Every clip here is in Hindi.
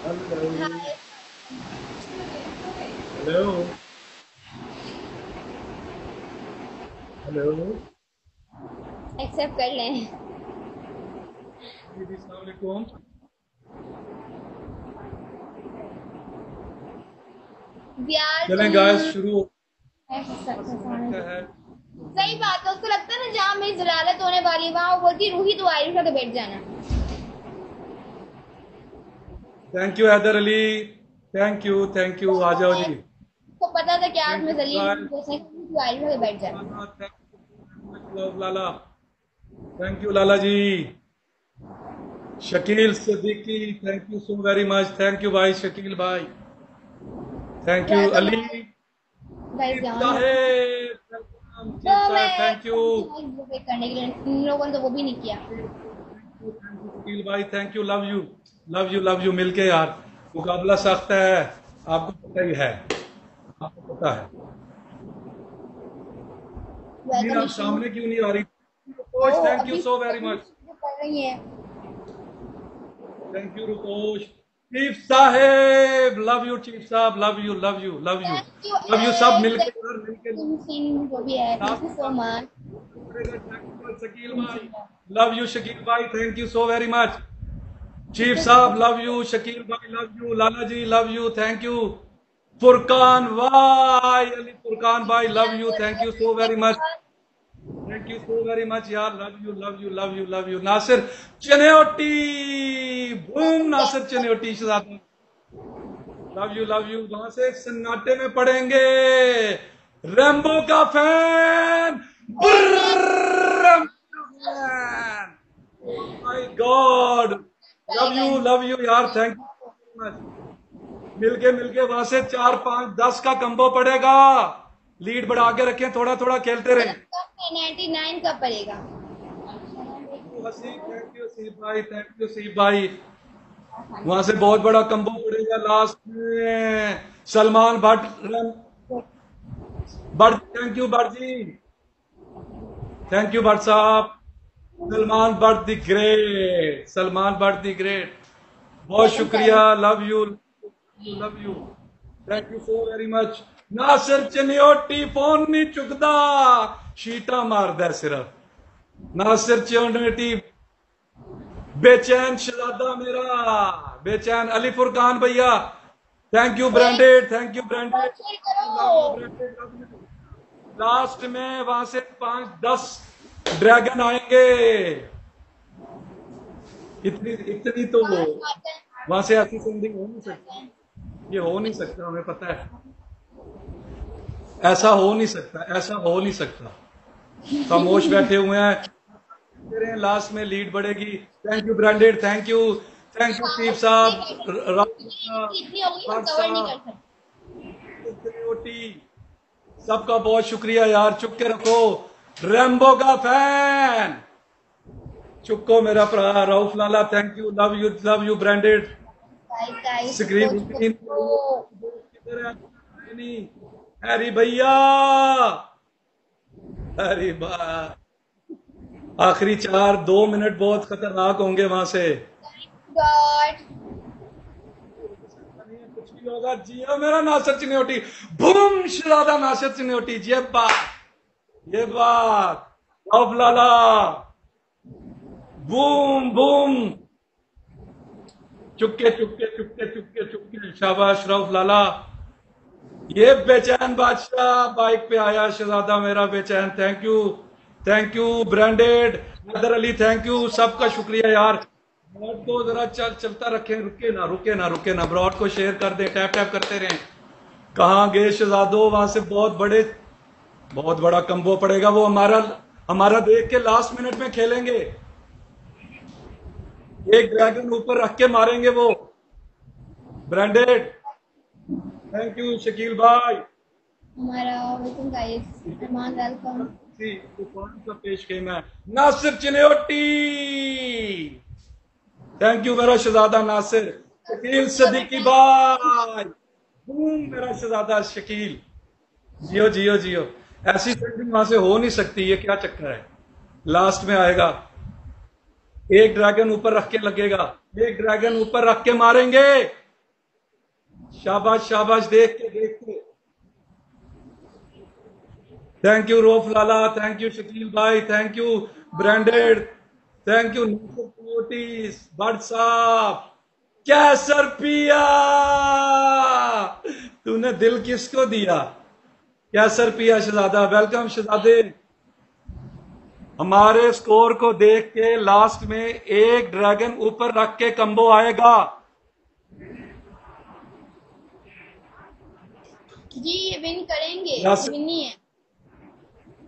Hello. हाय। Hello. Hello. एक्सेप्ट कर लें। दीदी अस्सलाम वालेकुम। यार तुम चलें गाइस शुरू ऐसे 10 मिनट का है। सही बात है, उसको लगता है ना जहाँ मेरी जलालत होने वाली है वहाँ वो बोलती है, रूही तो आई उठा के बैठ जाना। Thank you Haidar Ali. Thank you आ जाओ जी। उसको पता था कि आज थैंक मैं यू जलील हूँ, गाइस। तो उसने कहा, तू आई उठा के बैठ जाना। Lala thank you very much love Lala. Thank you Lala ji. Shakeel Siddiqui thank you so very much. Thank you भाई शकील भाई। थैंक यार यू तो अली। भाई चीफ ध्यान रखना। साहेब वेलकम तो चीफ मैं साहब थैंक यू। करने के लिए इन लोगों ने तो वो भी नहीं किया। थैंक यू शकील भाई thank you love you. Love you मिलके यार। मुकाबला सख्त है। आपको पता ही है। आपको पता है। मीर वेलकम आप इशू। सामने क्यों नहीं आ रही? ओ रुपोश थैंक यू अभी सो वेरी अभी मच। जो कर रही है। Thank you Ruposh. चीफ साहेब लव यू चीफ साहब थैंक यू लव यू सब एड मिलके यार मिलके सिंह जो भी है, थैंक साथ यू सो मच। पड़ेगा। थैंक यू शकील भाई। लव यू शकील भाई thank you so very much. Chief साहब लव यू शकील भाई love you Lala ji love you thank you. Furqan भाई अली फुरकान भाई love you thank you so very much. Thank you so very much यार love you Nasir Chinioti. Boom Nasir Chinioti शहजादा लव यू वहां से सन्नाटे में पड़ेंगे। रैम्बो का fan. My God. Love you यार थैंक यू सो मच। मिलके मिलके वहां से 4 5 10 का कंबो पड़ेगा। लीड बढ़ा के रखें थोड़ा थोड़ा खेलते रहें। 99 का पड़ेगा। थैंक यू हसीब भाई थैंक यू हसीब भाई। वहां से बहुत बड़ा कंबो पड़ेगा लास्ट में। Salman Bhatt thank you Bhatt ji. Thank you Bhatt साहब। Salman Bhatt the great Salman Bhatt the great. बहुत वेलकम शुक्रिया Sahil. Love you thank you so very much. Nasir Chinioti phone नहीं चुकता। शीटा मारदा है सिर्फ। नासिर चनियोटी बेचैन शहजादा मेरा। बेचैन अली फुरकान भैया। Thank you branded share love you करो। Branded love you. लास्ट में वहां से 5 10 ड्रैगन आएंगे। इतनी इतनी तो पांच आते हैं। वहां से ऐसी सेंडिंग हो नहीं सकती। ये हो नहीं सकता हमें पता है। ऐसा हो नहीं सकता ऐसा हो नहीं सकता। खामोश बैठे हुए हैं। तेरे हैं लास्ट में लीड बढ़ेगी। Thank you branded thank you chief पांच नहीं कर साहब सकते क्योंकि इतनी होगी हम भट्ट कवर नहीं कर साहब सकते। ओटी सबका बहुत शुक्रिया यार चुप के रखो। रैम्बो का फैन चुपको मेरा भरा Rauf Lala thank you love you branded. Guys guys screen चुप स्क्रीन हो। किधर है आए नहीं। हैरी भैया हैरी बा आखिरी 2 मिनट बहुत खतरनाक होंगे वहां से। गॉड। कुछ भी होगा जियो मेरा नासिर चिन्होटी। बूम शरादा नासिर चिन्होटी ये बात रऊफ लाला। बूम बूम चुपके शाबाश रऊफ लाला। ये बेचैन बादशाह बाइक पे आया शहजादा मेरा बेचैन thank you branded Haider Ali thank you सबका शुक्रिया यार। ब्रॉड को जरा चलता रखें रुके ना ब्रॉड को शेयर कर दें टैप टैप करते रहें। कहाँ गए शहजादो वहां से बहुत बड़ा कंबो पड़ेगा वो हमारा हमारा देख के लास्ट मिनट में खेलेंगे। एक ड्रैगन ऊपर रख के मारेंगे वो ब्रांडेड। थैंक यू शकील भाई। हमारा वेलकम गाइस। अरमान वेलकम। तूफान का पेश खेम है नासिर चिन्होटी। थैंक यू मेरा शहजादा नासिर। शकील सदीकी भाई बूम मेरा शहजादा शकील। जियो ऐसी सेटिंग वहां से हो नहीं सकती। ये क्या चक्कर है। लास्ट में आएगा। एक ड्रैगन ऊपर रख के लगेगा। एक ड्रैगन ऊपर रख के मारेंगे। शाबाश शाबाश, देख के देख के। Thank you Rauf Lala, thank you Shakeel भाई, thank you branded, thank you नोटिस बट साहब। कैसर पिया, तूने दिल किसको दिया? कैसर पिया शहजादा, वेलकम शहजादे। हमारे स्कोर को देख के लास्ट में एक ड्रैगन ऊपर रख के कंबो आएगा। जी ये विन करेंगे, Yes. विन ही है।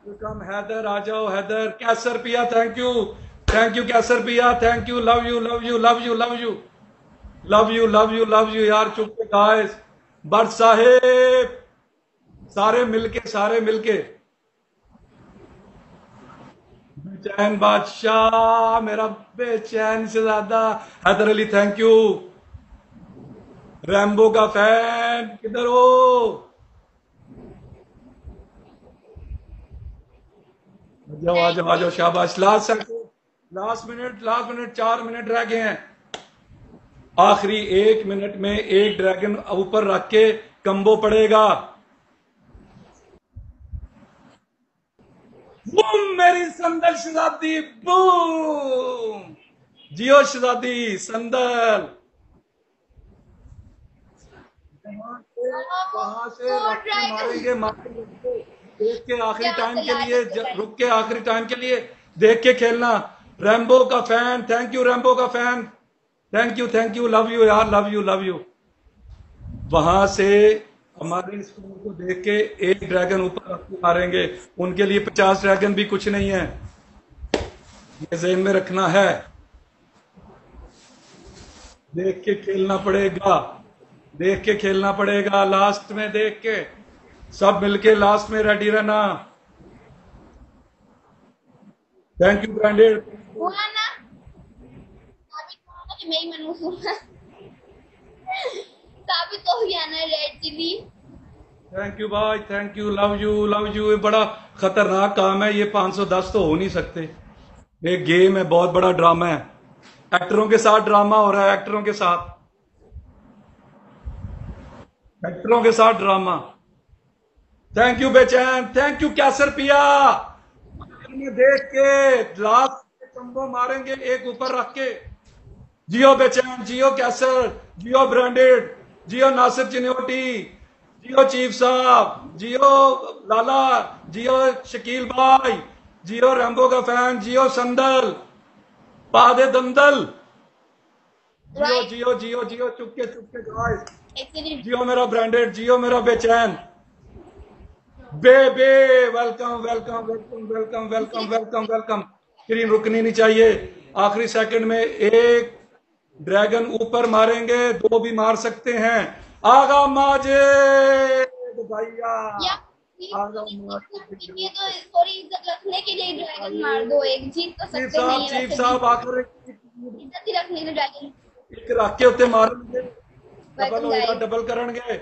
वेलकम हैदर, आ जाओ हैदर। कैसर पिया थैंक यू कैसर पिया, thank you, love you love you love you love you love you love you love you यार। चुप के गाइस, बट साहेब, सारे मिलके बेचैन बादशाह, मेरा बेचैन से ज्यादा। Haider Ali thank you. Rambo का फैन किधर हो? आ जाओ शाबाश। लास्ट मिनट 4 मिनट रह गए हैं। आखिरी 1 मिनट में एक ड्रैगन ऊपर रख के कंबो पड़ेगा। बूम मेरी संदल शहजादी, बूम। जियो शहजादी संदल। वहां से मारेंगे, देख के आखिरी टाइम के लिए, रुक के आखिरी टाइम के लिए देख के खेलना। रैम्बो का फैन थैंक यू, रैम्बो का fan thank you love you यार, लव यू। वहां से हमारे स्कोर को देख के एक ड्रैगन ऊपर रख के मारेंगे। उनके लिए 50 ड्रैगन भी कुछ नहीं है, ये ज़हन में रखना है। देख के खेलना पड़ेगा, देख के खेलना पड़ेगा। लास्ट में देख के सब मिलके लास्ट में रेडी रहना। Thank you branded. हुआ ना, साबित हुआ कि मैं ही मनूस हूँ। साबित हो गया ना, रेड चिली। थैंक यू भाई, थैंक यू, लव यू। ये बड़ा खतरनाक काम है, ये 510 तो हो नहीं सकते। एक गेम है, बहुत बड़ा ड्रामा है। एक्टरों के साथ ड्रामा हो रहा है, एक्टरों के साथ ड्रामा। थैंक यू बेचैन, थैंक यू कैसर पिया। देख के लास्ट कंबो मारेंगे एक ऊपर रख के। जियो बेचैन, जियो कैसर, जियो ब्रांडेड, जियो नासिर चिन्योटी, जियो चीफ साहब, जियो लाला, जियो शकील भाई, जियो रैम्बो का फैन, जियो संदल, पादे दंदल, जियो चुपके गाइस। जियो मेरा ब्रांडेड, जियो मेरा बेचैन। वेलकम। स्क्रीन रुकनी नहीं चाहिए। आखिरी सेकंड में एक ड्रैगन ऊपर मारेंगे, 2 भी मार सकते हैं। आगा माजिद भैया, ये तो थोड़ी इज्जत रखने के लिए ड्रैगन मार दो, एक जीत तो सकते नहीं है। चीफ साहब आकर इज्जत ही रखने के लिए ड्रैगन एक रख के उत्ते मारेंगे, डबल होगा, डबल करेंगे।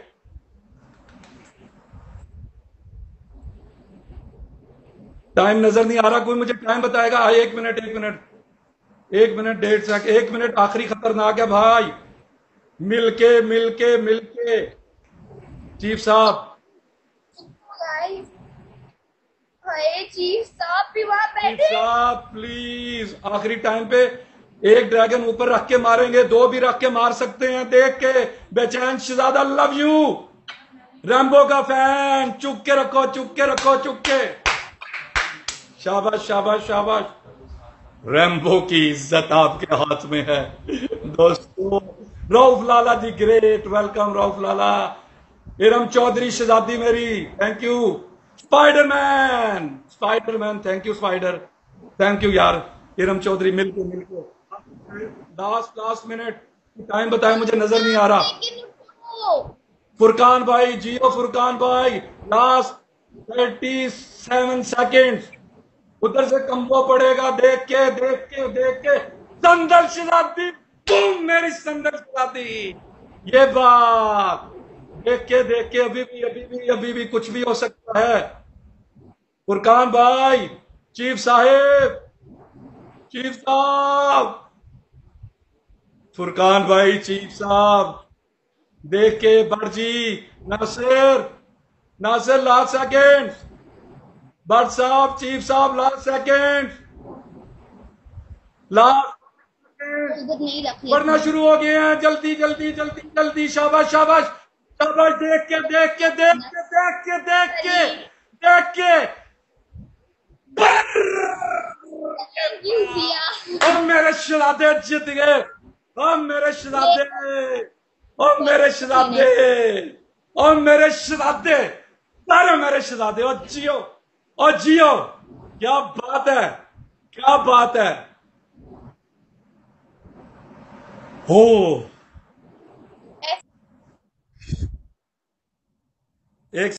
टाइम नजर नहीं आ रहा, कोई मुझे टाइम बताएगा? 1 मिनट 1 मिनट आखिरी खतरनाक है भाई। मिलके चीफ साहब, चीफ साहब भी वहां बैठे। साहब प्लीज, आखिरी टाइम पे एक ड्रैगन ऊपर रख के मारेंगे, 2 भी रख के मार सकते हैं। देख के बेचैन शहजादा, लव यू। रैम्बो का फैन, चुप के रखो। शाबाश। रैम्बो की इज्जत आपके हाथ में है दोस्तों। रऊफ लाला दी ग्रेट, वेलकम रऊफ लाला। इरम चौधरी शहजादी मेरी, thank you. Spiderman thank you spider, thank you यार। इरम चौधरी मिलके लास्ट मिनट टाइम बताए, मुझे नजर नहीं आ रहा। फुरकान भाई, जियो फुरकान भाई, लास्ट 37 सेकेंड। उधर से कंबो पड़ेगा, देख के संदल शहजादी, बूम मेरी संदल शहजादी। ये बात देख के अभी भी कुछ भी हो सकता है। फुरकान भाई, चीफ साहब, फुरकान भाई, चीफ साहब, देख के बट जी। Nasir, Nasir last second. बट साहब, चीफ साहब लास्ट सेकेंड, लास्ट सेकेंड। उधर नहीं रखी बढ़ना शुरू हो गए हैं, जल्दी जल्दी जल्दी जल्दी, शाबाश शाबाश शाबाश। देख के देख के देख के देख के देख के देख के। थैंक यू जिया। ओ मेरे शहजादे जीत गए, ओ मेरे शहजादे, ओ मेरे शहजादे, ओ मेरे शहजादे, सारे मेरे शहजादे। ओ जियो, ओ जियो, क्या बात है, क्या बात है। हो एक